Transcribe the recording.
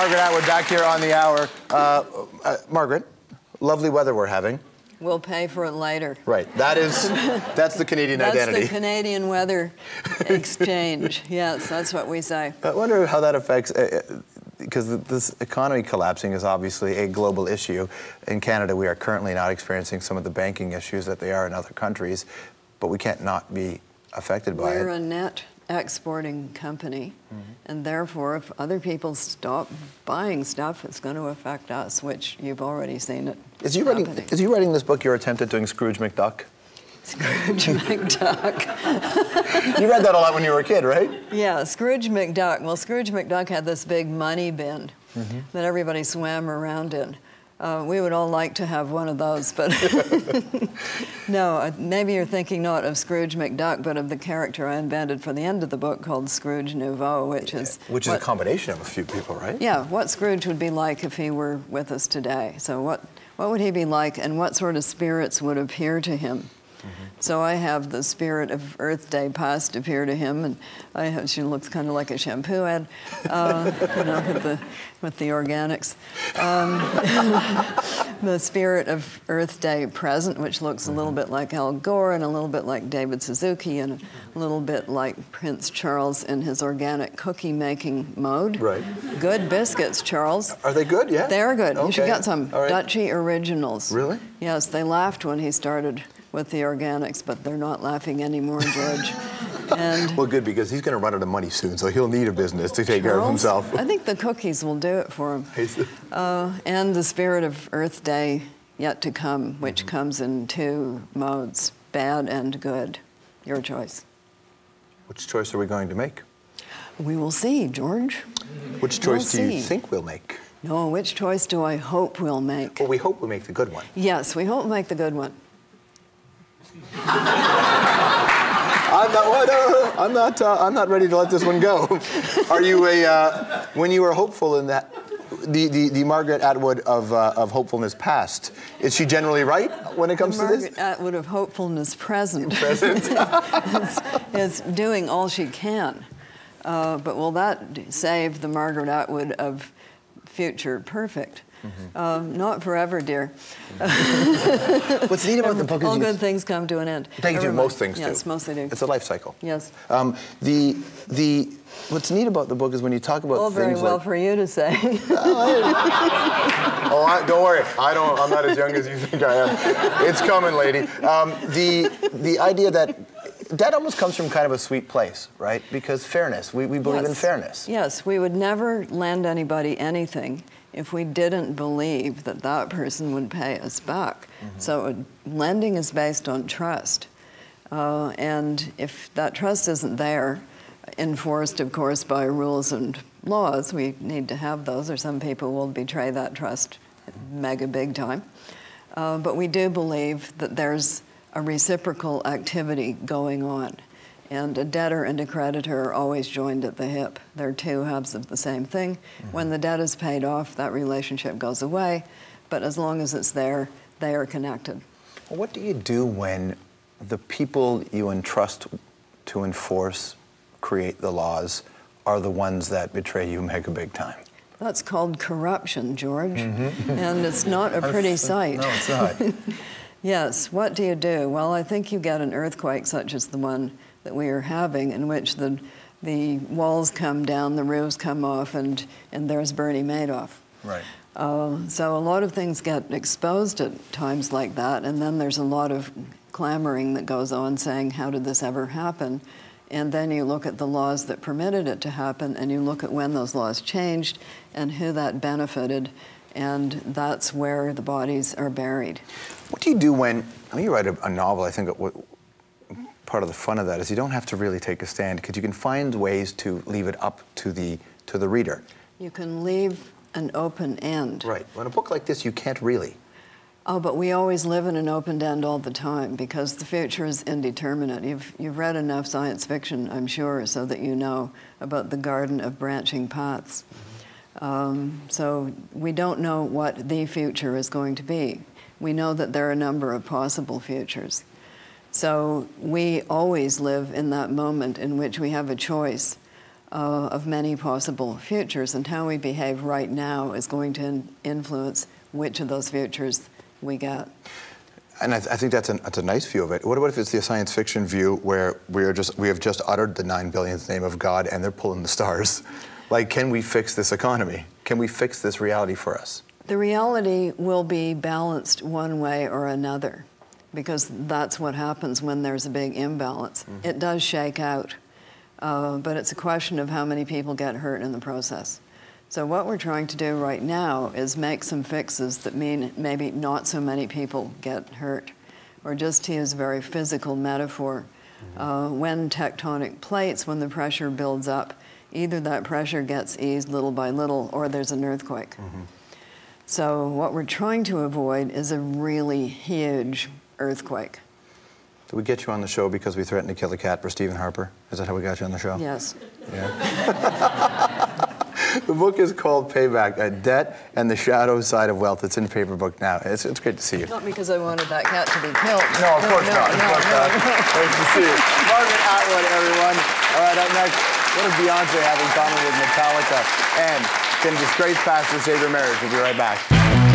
Margaret Atwood back here on the hour. Margaret, lovely weather we're having. We'll pay for it later. Right. That's the Canadian identity. That's the Canadian weather exchange. Yes, that's what we say. I wonder how that affects, because this economy collapsing is obviously a global issue. In Canada, we are currently not experiencing some of the banking issues that they are in other countries, but we can't not be affected by it. We're a net exporting company, and therefore, if other people stop buying stuff, it's going to affect us, which you've already seen it. Is you writing this book your attempt at doing Scrooge McDuck? Scrooge McDuck. You read that a lot when you were a kid, right? Yeah, Scrooge McDuck. Well, Scrooge McDuck had this big money bin that everybody swam around in. We would all like to have one of those, but no, maybe you're thinking not of Scrooge McDuck, but of the character I invented for the end of the book called Scrooge Nouveau, which is a combination of a few people, right? Yeah, what Scrooge would be like if he were with us today. So what would he be like, and what sort of spirits would appear to him? So I have the spirit of Earth Day past appear to him, and she looks kind of like a shampoo ad, you know, with the organics. The spirit of Earth Day present, which looks a little bit like Al Gore and a little bit like David Suzuki and a little bit like Prince Charles in his organic cookie making mode. Right. Good biscuits, Charles. Are they good? Yeah. They're good. Okay. You should get some. All right. Dutchy Originals. Really? Yes, they laughed when he started with the organics, but they're not laughing anymore, George. And well, good, because he's going to run out of money soon, so he'll need a business to take care of himself. I think the cookies will do it for him. And the spirit of Earth Day yet to come, which comes in two modes, bad and good. Your choice. Which choice are we going to make? We will see, George. Which choice do you think we'll make? No, which choice do I hope we'll make? Well, we hope we'll make the good one. Yes, we hope we'll make the good one. I'm not ready to let this one go. Are you when you were hopeful in that, the Margaret Atwood of hopefulness past, is she generally right when it comes to this? Margaret Atwood of hopefulness present. is doing all she can. But will that save the Margaret Atwood of future perfect? Not forever, dear. What's neat about the book is all good things come to an end. They do. Most things do. Yes, mostly do. It's a life cycle. Yes. What's neat about the book is when you talk about things very well for you to say. Don't worry. I'm not as young as you think I am. It's coming, lady. The idea that almost comes from kind of a sweet place, right? Because fairness. We believe in fairness. Yes, we would never lend anybody anything if we didn't believe that that person would pay us back. So lending is based on trust. And if that trust isn't there, enforced, of course, by rules and laws, we need to have those, or some people will betray that trust mega big time. But we do believe that there's a reciprocal activity going on. And a debtor and a creditor are always joined at the hip. They're two halves of the same thing. When the debt is paid off, that relationship goes away. But as long as it's there, they are connected. Well, what do you do when the people you entrust to enforce, create the laws, are the ones that betray you mega big time? That's called corruption, George. And it's not a pretty sight. No, it's not. Yes, what do you do? Well, I think you get an earthquake such as the one that we are having, in which the walls come down, the roofs come off, and there's Bernie Madoff. Right. So a lot of things get exposed at times like that, and then there's a lot of clamoring that goes on saying, how did this ever happen? And then you look at the laws that permitted it to happen, and you look at when those laws changed and who that benefited, and that's where the bodies are buried. What do you do when you write a novel? I think part of the fun of that is you don't have to really take a stand, because you can find ways to leave it up to the reader. You can leave an open end. Right. Well, in a book like this, you can't really. Oh, but we always live in an open end all the time, because the future is indeterminate. You've read enough science fiction, I'm sure, so that you know about the garden of branching paths. So we don't know what the future is going to be. We know that there are a number of possible futures. So we always live in that moment in which we have a choice of many possible futures, and how we behave right now is going to influence which of those futures we get. And I think that's a nice view of it. What about if it's the science fiction view where we have just uttered the 9 billionth name of God and they're pulling the stars? Like, can we fix this economy? Can we fix this reality for us? The reality will be balanced one way or another, because that's what happens when there's a big imbalance. Mm-hmm. It does shake out, but it's a question of how many people get hurt in the process. So what we're trying to do right now is make some fixes that mean maybe not so many people get hurt. Or just to use a very physical metaphor, when tectonic plates, when the pressure builds up, either that pressure gets eased little by little or there's an earthquake. Mm-hmm. So what we're trying to avoid is a really huge earthquake. Did we get you on the show because we threatened to kill a cat for Stephen Harper? Is that how we got you on the show? Yes. Yeah. The book is called Payback, A Debt and the Shadow Side of Wealth. It's in paper book now. It's great to see you. Not because I wanted that cat to be killed. No, of course not. Of course not. Nice to see you. Margaret Atwood, everyone. All right, up next, what does Beyonce have in common with Metallica? And can disgraced pastor save your marriage? We'll be right back.